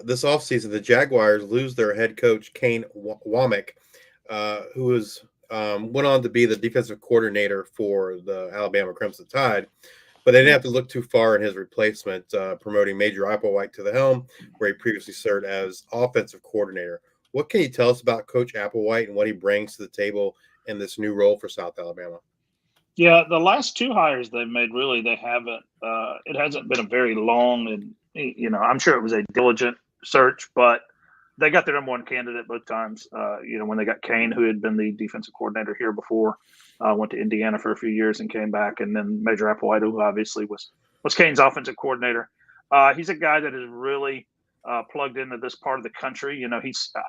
This offseason, the Jaguars lose their head coach, Kane Womack, who went on to be the defensive coordinator for the Alabama Crimson Tide. But they didn't have to look too far in his replacement, promoting Major Applewhite to the helm, where he previously served as offensive coordinator. What can you tell us about Coach Applewhite and what he brings to the table in this new role for South Alabama? Yeah, the last two hires they've made, really, they haven't. It hasn't been a very long and, I'm sure it was a diligent search, but they got their number one candidate both times. When they got Kane, who had been the defensive coordinator here before, went to Indiana for a few years and came back, and then Major Applewhite, who obviously was Kane's offensive coordinator. He's a guy that is really plugged into this part of the country.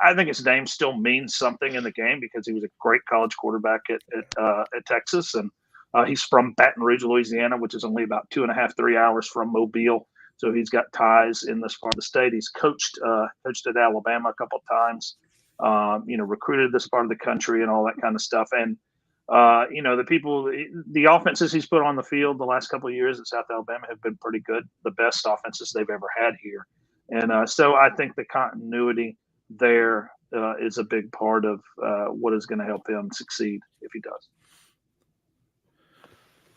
I think his name still means something in the game because he was a great college quarterback at Texas, and he's from Baton Rouge, Louisiana, which is only about 2.5, 3 hours from Mobile. So he's got ties in this part of the state. He's coached at Alabama a couple of times, recruited this part of the country and all that kind of stuff. And, the offenses he's put on the field the last couple of years at South Alabama have been pretty good, the best offenses they've ever had here. And so I think the continuity there is a big part of what is going to help him succeed if he does.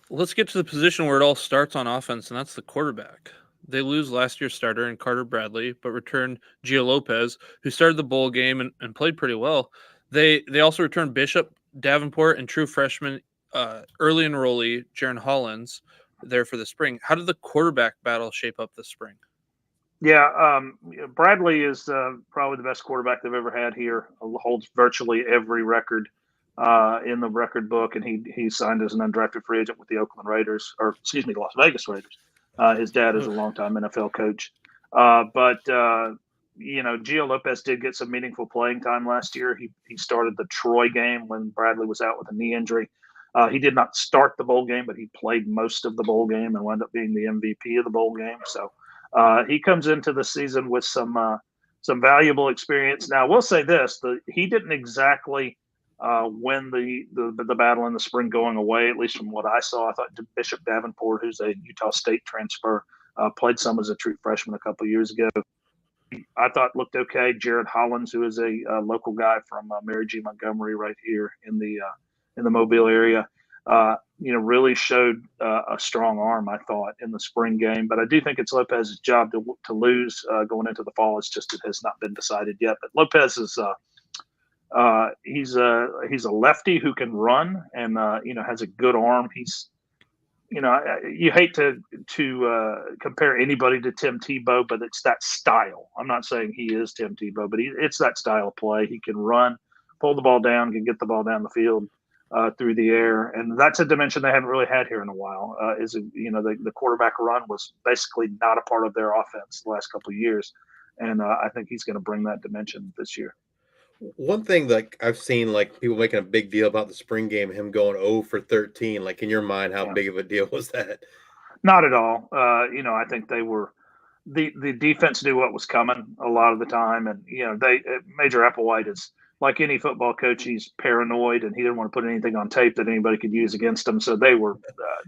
Let's get to the position where it all starts on offense, and that's the quarterback. They lose last year's starter in Carter Bradley, but return Gio Lopez, who started the bowl game and played pretty well. They also returned Bishop, Davenport, and true freshman early enrollee Jaron Hollins there for the spring. How did the quarterback battle shape up this spring? Yeah, Bradley is probably the best quarterback they've ever had here. Holds virtually every record in the record book, and he signed as an undrafted free agent with the Las Vegas Raiders. His dad is a longtime NFL coach. But Gio Lopez did get some meaningful playing time last year. He started the Troy game when Bradley was out with a knee injury. He did not start the bowl game, but he played most of the bowl game and wound up being the MVP of the bowl game. So he comes into the season with some valuable experience. Now, we'll say this: he didn't exactly win the battle in the spring going away, at least from what I saw. I thought Bishop Davenport, who's a Utah State transfer, played some as a true freshman a couple of years ago. I thought looked okay. Jared Hollins, who is a local guy from Mary G. Montgomery right here in the Mobile area, really showed a strong arm, I thought, in the spring game. But I do think it's Lopez's job to lose going into the fall. It's just it has not been decided yet. But Lopez is he's a lefty who can run and has a good arm. He's you hate to compare anybody to Tim Tebow, but it's that style. I'm not saying he is Tim Tebow, but it's that style of play. He can run, pull the ball down, can get the ball down the field through the air, and that's a dimension they haven't really had here in a while. The quarterback run was basically not a part of their offense the last couple of years, and I think he's going to bring that dimension this year. One thing that I've seen, like, people making a big deal about the spring game, him going 0 for 13. Like, in your mind, how big of a deal was that? Not at all. I think they were the defense knew what was coming a lot of the time, and Major Applewhite is like any football coach. He's paranoid, and he didn't want to put anything on tape that anybody could use against him. So they were.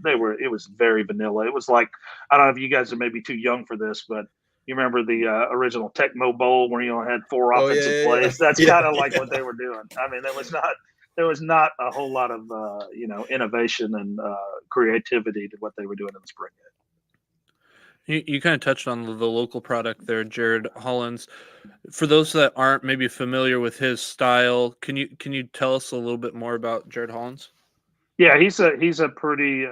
It was very vanilla. It was like, I don't know if you guys are maybe too young for this, but you remember the original Tecmo Bowl where you only had 4 offensive plays? That's kind of like what they were doing. I mean, there was not a whole lot of innovation and creativity to what they were doing in the spring. You kind of touched on the local product there, Jared Holland's. For those that aren't maybe familiar with his style, can you tell us a little bit more about Jared Holland's? Yeah, he's a pretty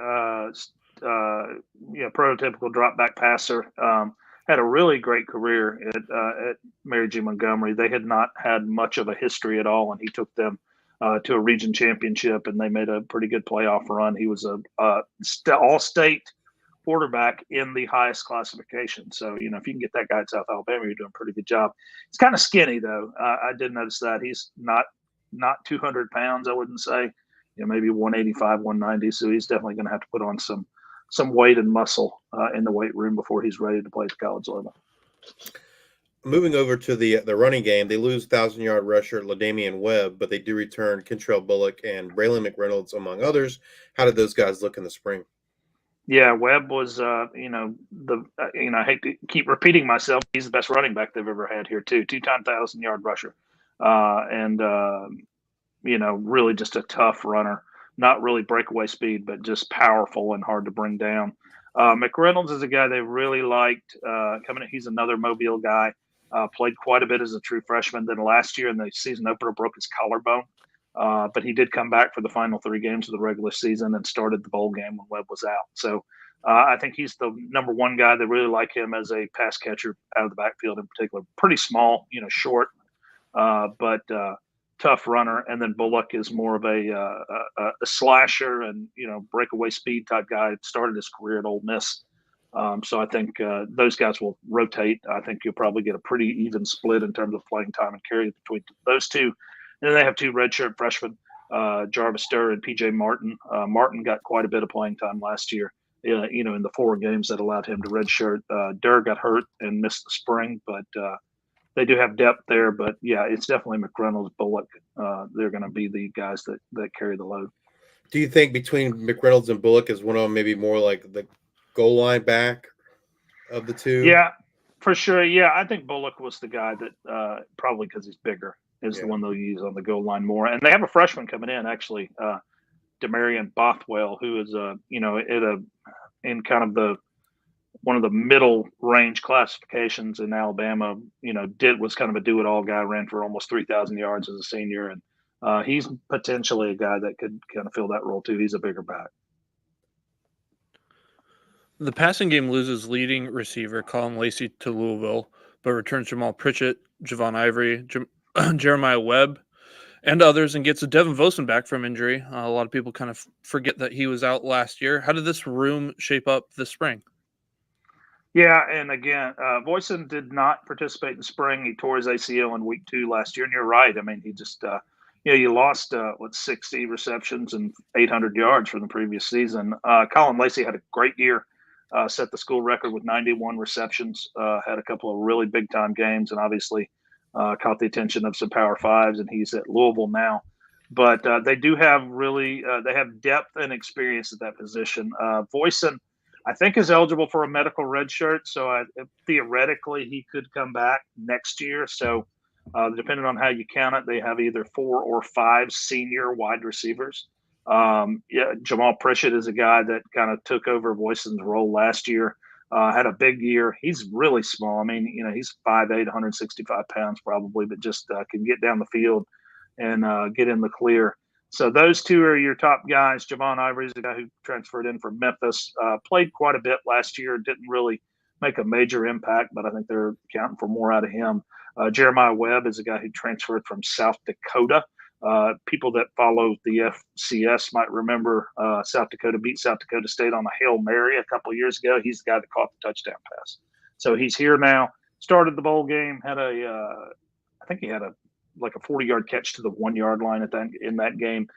prototypical drop back passer. Had a really great career at Mary G. Montgomery. They had not had much of a history at all, and he took them to a region championship, and they made a pretty good playoff run. He was a all-state quarterback in the highest classification. So, if you can get that guy at South Alabama, you're doing a pretty good job. He's kind of skinny, though. I did notice that. He's not 200 pounds, I wouldn't say. Maybe 185, 190. So he's definitely going to have to put on some weight and muscle in the weight room before he's ready to play at the college level. Moving over to the running game, they lose 1,000-yard rusher LaDamian Webb, but they do return Kentrell Bullock and Braylon McReynolds, among others. How did those guys look in the spring? Yeah, Webb was, I hate to keep repeating myself. He's the best running back they've ever had here, too. 2-time 1,000-yard rusher. Really just a tough runner. Not really breakaway speed, but just powerful and hard to bring down. McReynolds is a guy they really liked coming in. He's another Mobile guy. Played quite a bit as a true freshman. Then last year in the season opener broke his collarbone. But he did come back for the final 3 games of the regular season and started the bowl game when Webb was out. So I think he's the number one guy. They really like him as a pass catcher out of the backfield in particular. Pretty small, short, but tough runner. And then Bullock is more of a slasher and, breakaway speed type guy. Started his career at Ole Miss. So I think those guys will rotate. I think you'll probably get a pretty even split in terms of playing time and carry between those two. And then they have 2 redshirt freshmen, Jarvis Durr and P.J. Martin. Martin got quite a bit of playing time last year, in the 4 games that allowed him to redshirt. Durr got hurt and missed the spring, but they do have depth there. But, yeah, it's definitely McReynolds, Bullock. They're going to be the guys that carry the load. Do you think between McReynolds and Bullock is one of them maybe more like the goal line back of the 2? Yeah, for sure. Yeah, I think Bullock was the guy that probably because he's bigger. Is the one they'll use on the goal line more. And they have a freshman coming in, actually, Demarion Bothwell, who is, in kind of one of the middle range classifications in Alabama, was kind of a do-it-all guy, ran for almost 3,000 yards as a senior. And he's potentially a guy that could kind of fill that role, too. He's a bigger back. The passing game loses leading receiver Colin Lacey to Louisville, but returns Jamal Pritchett, Javon Ivory, Jeremiah Webb, and others, and gets a Devin Vosen back from injury. A lot of people kind of forget that he was out last year. How did this room shape up this spring? Yeah, and again, Vosen did not participate in spring. He tore his ACL in week 2 last year, and you're right. I mean, he just, you lost, 60 receptions and 800 yards from the previous season. Colin Lacey had a great year, set the school record with 91 receptions, had a couple of really big-time games, and obviously caught the attention of some Power 5s, and he's at Louisville now. But they do have they have depth and experience at that position. Vosen, I think, is eligible for a medical red shirt, so theoretically he could come back next year. So depending on how you count it, they have either 4 or 5 senior wide receivers. Jamal Pritchett is a guy that kind of took over Voisen's role last year. Had a big year. He's really small. I mean, he's 5'8", 165 pounds probably, but just can get down the field and get in the clear. So those 2 are your top guys. Javon Ivory is a guy who transferred in from Memphis, played quite a bit last year, didn't really make a major impact, but I think they're counting for more out of him. Jeremiah Webb is a guy who transferred from South Dakota. People that follow the FCS might remember South Dakota beat South Dakota State on a Hail Mary a couple of years ago. He's the guy that caught the touchdown pass. So he's here now, started the bowl game, had I think he had a 40-yard catch to the 1-yard line in that game.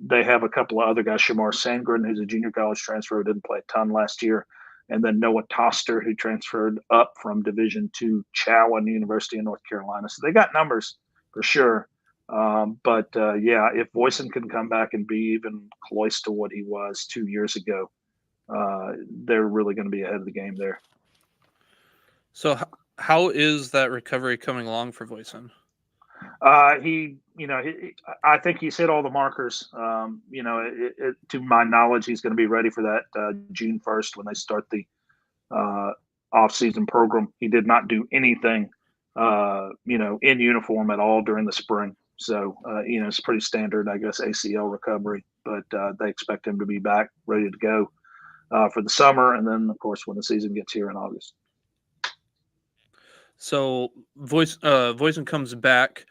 They have a couple of other guys, Shamar Sandgren, who's a junior college transfer, who didn't play a ton last year, and then Noah Toster, who transferred up from Division II Chowan University in North Carolina. So they got numbers for sure. But if Vosen can come back and be even close to what he was 2 years ago, they're really going to be ahead of the game there. So how is that recovery coming along for Vosen? I think he's hit all the markers. To my knowledge, he's going to be ready for that June 1st when they start the off-season program. He did not do anything, in uniform at all during the spring. So, it's pretty standard, I guess, ACL recovery. But they expect him to be back, ready to go for the summer, and then, of course, when the season gets here in August. So Voisin comes back,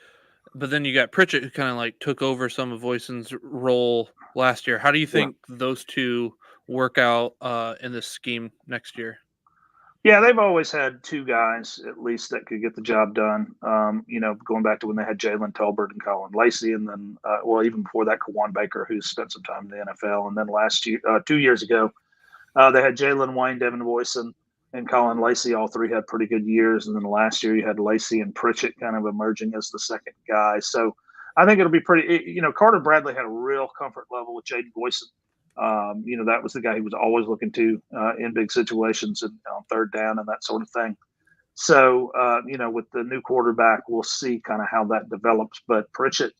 but then you got Pritchett, who kind of like took over some of Voisin's role last year. How do you think those two work out in this scheme next year? Yeah, they've always had two guys at least that could get the job done. Going back to when they had Jalen Tolbert and Colin Lacey, and then, even before that, Kawan Baker, who spent some time in the NFL. And then last year, 2 years ago, they had Jalen Wayne, Devin Voisin, and Colin Lacey. All three had pretty good years. And then last year, you had Lacey and Pritchett kind of emerging as the second guy. So I think it'll be pretty. Carter Bradley had a real comfort level with Jaden Voisin. That was the guy he was always looking to in big situations and on third down and that sort of thing. So, with the new quarterback, we'll see kind of how that develops. But Pritchett,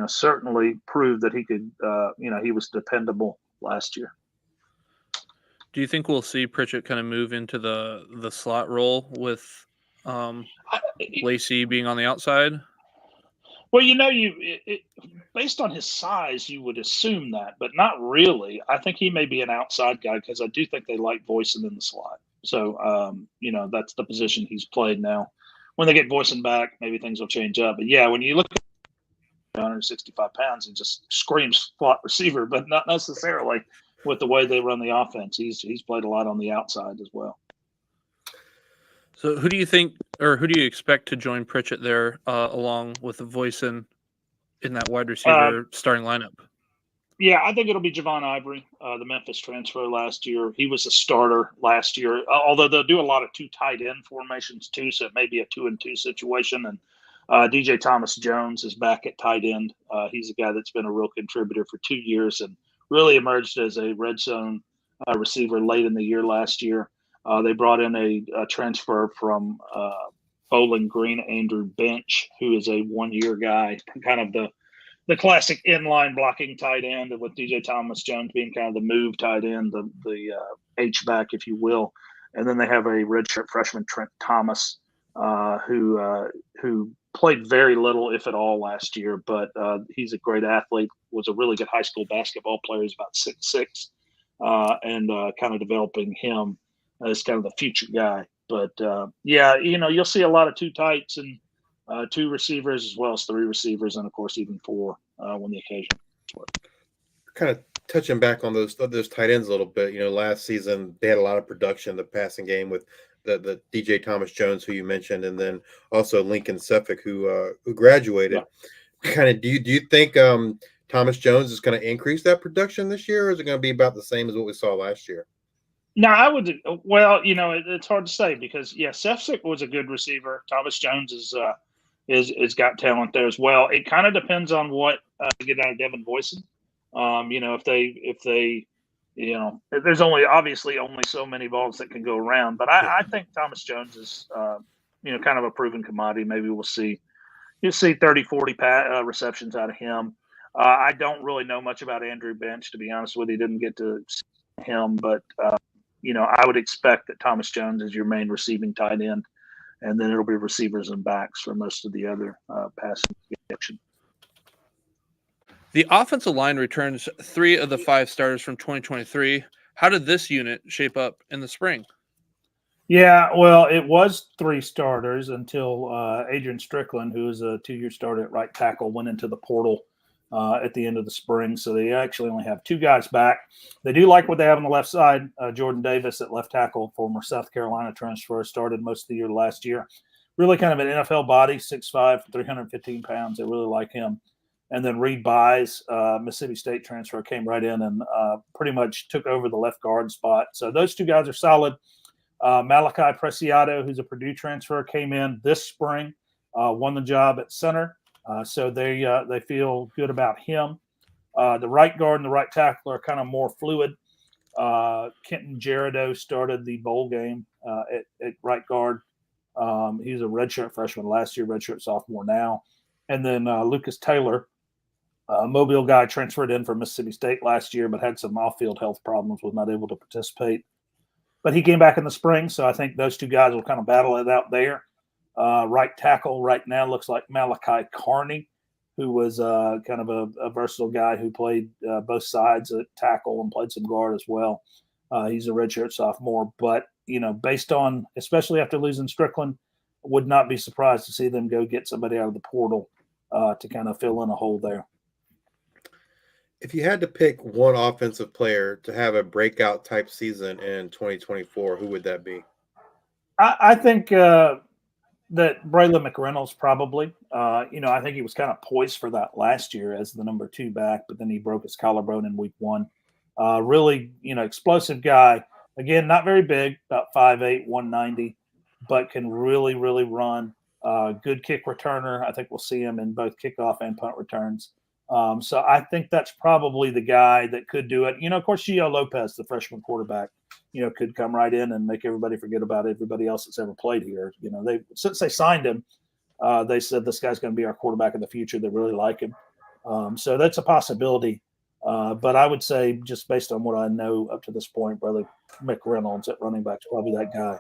certainly proved that he could, he was dependable last year. Do you think we'll see Pritchett kind of move into the slot role with Lacey being on the outside? Well, based on his size, you would assume that, but not really. I think he may be an outside guy because I do think they like Voisin in the slot. So, that's the position he's played now. When they get Voisin back, maybe things will change up. But yeah, when you look at 165 pounds, he just screams slot receiver, but not necessarily with the way they run the offense. He's played a lot on the outside as well. So who do you think, or who do you expect to join Pritchett there along with Voisin in that wide receiver starting lineup? Yeah, I think it'll be Javon Ivory, the Memphis transfer last year. He was a starter last year, although they'll do a lot of two tight end formations too, so it may be a 2-and-2 situation. And DJ Thomas Jones is back at tight end. He's a guy that's been a real contributor for 2 years and really emerged as a red zone receiver late in the year last year. They brought in a transfer from Bowling Green, Andrew Bench, who is a one-year guy, kind of the classic inline blocking tight end, with DJ Thomas Jones being kind of the move tight end, the H-back, if you will. And then they have a redshirt freshman, Trent Thomas, who played very little, if at all, last year. But he's a great athlete, was a really good high school basketball player. He's about 6'6", and kind of developing him as kind of the future guy. But, you'll see a lot of two tights and two receivers as well as three receivers, and, of course, even four when the occasion works. Kind of touching back on those tight ends a little bit, last season they had a lot of production in the passing game with the DJ Thomas Jones, who you mentioned, and then also Lincoln Seffick, who graduated. Yeah. Kind of, do you think Thomas Jones is going to increase that production this year, or is it going to be about the same as what we saw last year? No, I would. Well, it's hard to say because Seffick was a good receiver. Thomas Jones is got talent there as well. It kind of depends on what get out of Devin Voisin. If they there's obviously only so many balls that can go around. But I think Thomas Jones is kind of a proven commodity. Maybe you'll see 30, 40 receptions out of him. I don't really know much about Andrew Bench, to be honest with you. Didn't get to see him, but I would expect that Thomas Jones is your main receiving tight end, and then it'll be receivers and backs for most of the other passing action. The offensive line returns 3 of the 5 starters from 2023. How did this unit shape up in the spring? Yeah, well, it was 3 starters until Adrian Strickland, who is a 2-year starter at right tackle, went into the portal at the end of the spring. So they actually only have 2 guys back. They do like what they have on the left side. Jordan Davis at left tackle, former South Carolina transfer, started most of the year last year. Really kind of an NFL body, 6'5", 315 pounds. They really like him. And then Reed Byes, Mississippi State transfer, came right in and pretty much took over the left guard spot. So those 2 guys are solid. Malachi Preciado, who's a Purdue transfer, came in this spring, won the job at center. So they feel good about him. The right guard and the right tackle are kind of more fluid. Kenton Gerardo started the bowl game at right guard. He's a redshirt freshman last year, redshirt sophomore now. And then Lucas Taylor, Mobile guy, transferred in from Mississippi State last year, but had some off-field health problems, was not able to participate. But he came back in the spring, so I think those two guys will kind of battle it out there. Right tackle right now looks like Malachi Carney, who was kind of a versatile guy who played both sides at tackle and played some guard as well. He's a redshirt sophomore, but based on, especially after losing Strickland, would not be surprised to see them go get somebody out of the portal to kind of fill in a hole there. If you had to pick one offensive player to have a breakout type season in 2024, who would that be? I think that Braylon McReynolds probably. I think he was kind of poised for that last year as the number 2 back, but then he broke his collarbone in week 1. Really, explosive guy. Again, not very big, about 5'8", 190, but can really, really run. Good kick returner. I think we'll see him in both kickoff and punt returns. So I think that's probably the guy that could do it. Of course, Gio Lopez, the freshman quarterback, could come right in and make everybody forget about everybody else that's ever played here. Since they signed him, they said this guy's going to be our quarterback in the future. They really like him. So that's a possibility. But I would say, just based on what I know up to this point, Brother McReynolds at running back is probably that guy.